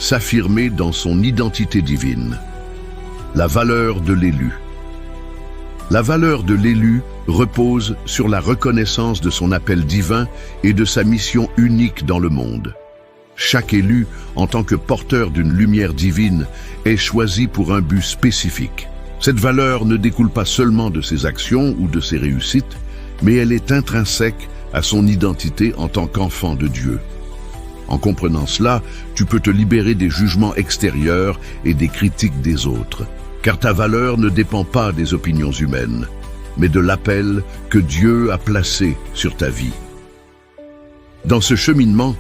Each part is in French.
s'affirmer dans son identité divine. La valeur de l'élu. La valeur de l'élu repose sur la reconnaissance de son appel divin et de sa mission unique dans le monde. Chaque élu, en tant que porteur d'une lumière divine, est choisi pour un but spécifique. Cette valeur ne découle pas seulement de ses actions ou de ses réussites, mais elle est intrinsèque à son identité en tant qu'enfant de Dieu. En comprenant cela, tu peux te libérer des jugements extérieurs et des critiques des autres, car ta valeur ne dépend pas des opinions humaines, mais de l'appel que Dieu a placé sur ta vie. Dans ce cheminement,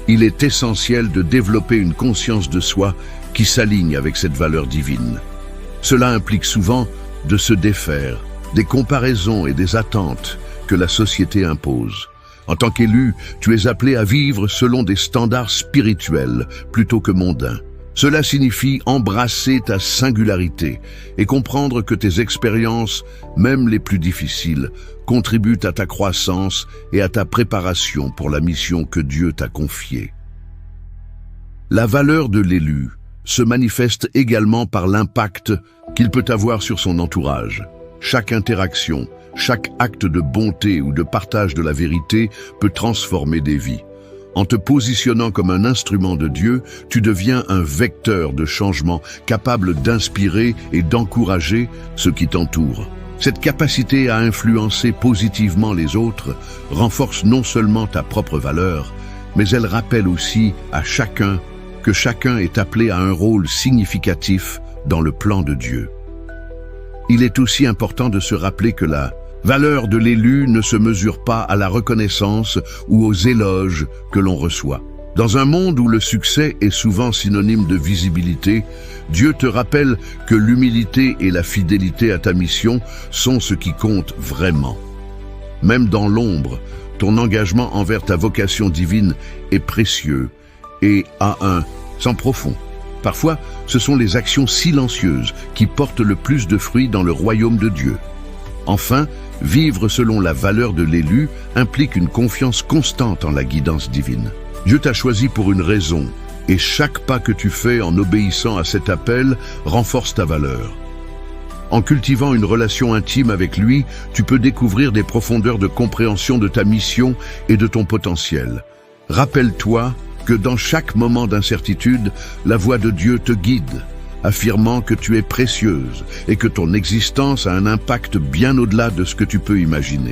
il est essentiel de développer une conscience de soi qui s'aligne avec cette valeur divine. Cela implique souvent de se défaire des comparaisons et des attentes que la société impose. En tant qu'élu, tu es appelé à vivre selon des standards spirituels plutôt que mondains. Cela signifie embrasser ta singularité et comprendre que tes expériences, même les plus difficiles, contribuent à ta croissance et à ta préparation pour la mission que Dieu t'a confiée. La valeur de l'élu se manifeste également par l'impact qu'il peut avoir sur son entourage. Chaque interaction, chaque acte de bonté ou de partage de la vérité peut transformer des vies. En te positionnant comme un instrument de Dieu, tu deviens un vecteur de changement capable d'inspirer et d'encourager ceux qui t'entourent. Cette capacité à influencer positivement les autres renforce non seulement ta propre valeur, mais elle rappelle aussi à chacun que chacun est appelé à un rôle significatif dans le plan de Dieu. Il est aussi important de se rappeler que la valeur de l'élu ne se mesure pas à la reconnaissance ou aux éloges que l'on reçoit. Dans un monde où le succès est souvent synonyme de visibilité, Dieu te rappelle que l'humilité et la fidélité à ta mission sont ce qui compte vraiment. Même dans l'ombre, ton engagement envers ta vocation divine est précieux et a un sens profond. Parfois, ce sont les actions silencieuses qui portent le plus de fruits dans le royaume de Dieu. Enfin, vivre selon la valeur de l'élu implique une confiance constante en la guidance divine. Dieu t'a choisi pour une raison, et chaque pas que tu fais en obéissant à cet appel renforce ta valeur. En cultivant une relation intime avec lui, tu peux découvrir des profondeurs de compréhension de ta mission et de ton potentiel. Rappelle-toi que dans chaque moment d'incertitude, la voix de Dieu te guide, affirmant que tu es précieuse et que ton existence a un impact bien au-delà de ce que tu peux imaginer.